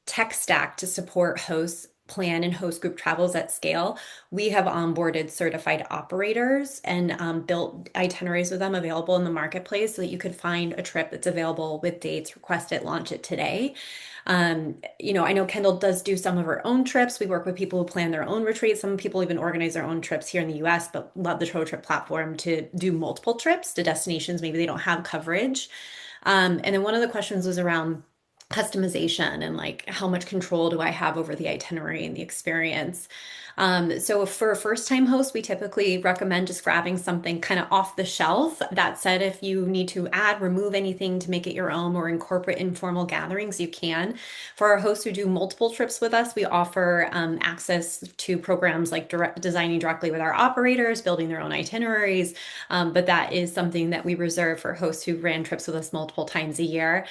tech stack to support hosts plan and host group travels at scale. We have onboarded certified operators and built itineraries with them available in the marketplace so that you could find a trip that's available with dates, request it, launch it today. I know Kendall does do some of her own trips. We work with people who plan their own retreats. Some people even organize their own trips here in the US, but love the TrovaTrip platform to do multiple trips to destinations maybe they don't have coverage. And then one of the questions was around customization and like how much control do I have over the itinerary and the experience. So for a first time host, we typically recommend just grabbing something kind of off the shelf. That said, if you need to add, remove anything to make it your own or incorporate informal gatherings, you can. For our hosts who do multiple trips with us, we offer access to programs like designing directly with our operators, building their own itineraries. But that is something that we reserve for hosts who ran trips with us multiple times a year,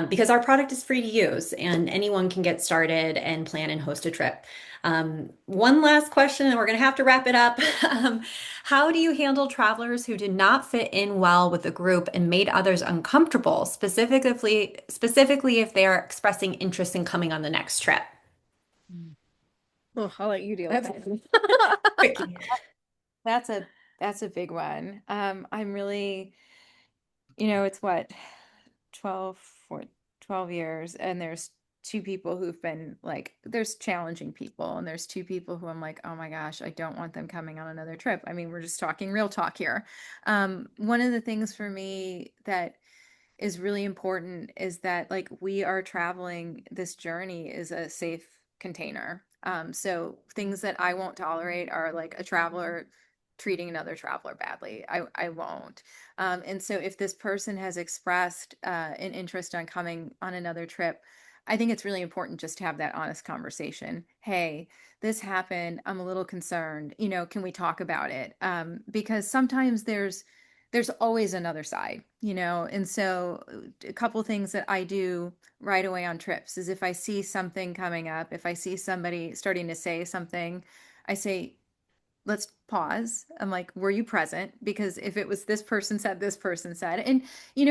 because our product is free to use and anyone can get started and plan and host a trip. One last question, and we're going to have to wrap it up. Um, how do you handle travelers who did not fit in well with the group and made others uncomfortable, specifically if they are expressing interest in coming on the next trip? Mm. Oh, I'll let you deal with That's that. Tricky. that's a that's a big one. I'm really, it's what, 12 for 12 years, and there's two people who've been like, there's challenging people, and there's two people who I'm like, oh my gosh, I don't want them coming on another trip. I mean, we're just talking real talk here. One of the things for me that is really important is that like we are traveling, this journey is a safe container. So things that I won't tolerate are like a traveler treating another traveler badly. I won't. And so if this person has expressed an interest on coming on another trip, I think it's really important just to have that honest conversation. Hey, this happened. I'm a little concerned. Can we talk about it? Because sometimes there's always another side, and so a couple things that I do right away on trips is if I see something coming up, if I see somebody starting to say something, I say, let's pause. I'm like, were you present? Because if it was this person said, and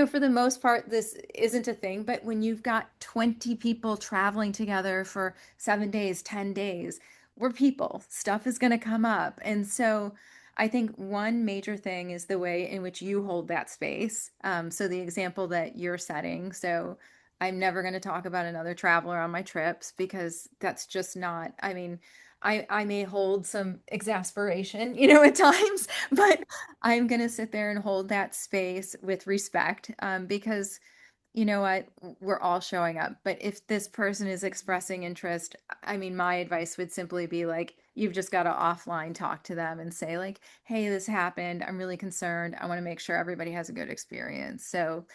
for the most part, this isn't a thing, but when you've got 20 people traveling together for 7 days, 10 days, we're people, stuff is going to come up. And so I think one major thing is the way in which you hold that space. So the example that you're setting. So I'm never going to talk about another traveler on my trips because that's just not, I mean, I may hold some exasperation, at times, but I'm going to sit there and hold that space with respect, because you know what, we're all showing up. But if this person is expressing interest, I mean, my advice would simply be like, you've just got to offline talk to them and say, like, hey, this happened. I'm really concerned. I want to make sure everybody has a good experience. So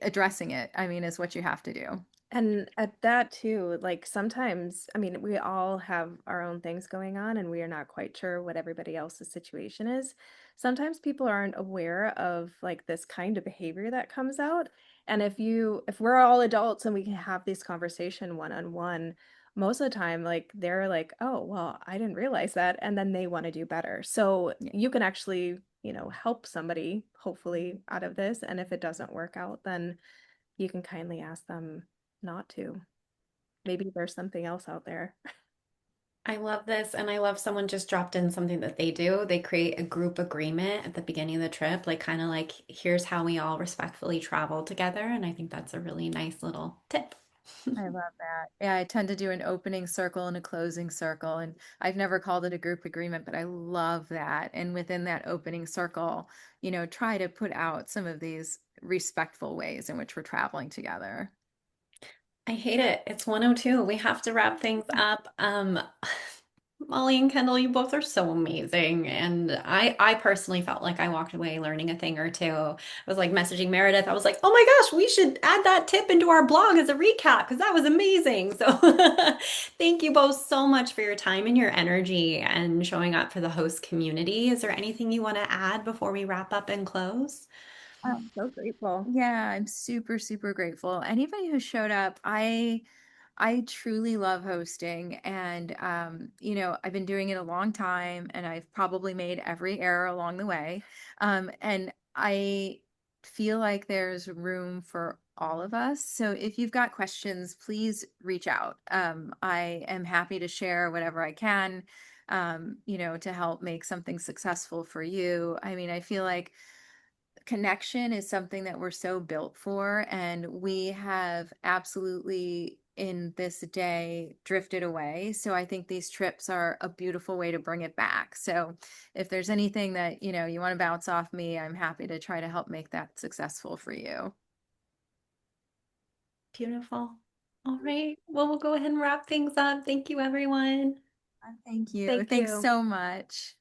addressing it, I mean, is what you have to do. And at that too, like sometimes, I mean, we all have our own things going on and we are not quite sure what everybody else's situation is. Sometimes people aren't aware of like this kind of behavior that comes out. And if we're all adults and we can have this conversation one on one, most of the time, like they're like, oh, well, I didn't realize that. And then they want to do better. So Yeah. you can actually, help somebody hopefully out of this. And if it doesn't work out, then you can kindly ask them not to. Maybe there's something else out there. I love this, and I love someone just dropped in something that they do. They create a group agreement at the beginning of the trip, like kind of like, here's how we all respectfully travel together. And I think that's a really nice little tip. I love that. Yeah, I tend to do an opening circle and a closing circle, and I've never called it a group agreement, but I love that. And within that opening circle, try to put out some of these respectful ways in which we're traveling together. I hate it. It's 1:02. We have to wrap things up. Molly and Kendall, you both are so amazing. And I personally felt like I walked away learning a thing or two. I was like messaging Meredith. I was like, oh my gosh, we should add that tip into our blog as a recap because that was amazing. So thank you both so much for your time and your energy and showing up for the host community. Is there anything you want to add before we wrap up and close? I'm so grateful. Yeah, I'm super, super grateful. Anybody who showed up, I truly love hosting, and I've been doing it a long time, and I've probably made every error along the way. And I feel like there's room for all of us. So if you've got questions, please reach out. I am happy to share whatever I can, to help make something successful for you. I mean, I feel like connection is something that we're so built for, and we have absolutely in this day drifted away. So I think these trips are a beautiful way to bring it back. So if there's anything that you want to bounce off me, I'm happy to try to help make that successful for you. Beautiful. All right. Well, we'll go ahead and wrap things up. Thank you, everyone. Thank you. Thank Thanks you. so much.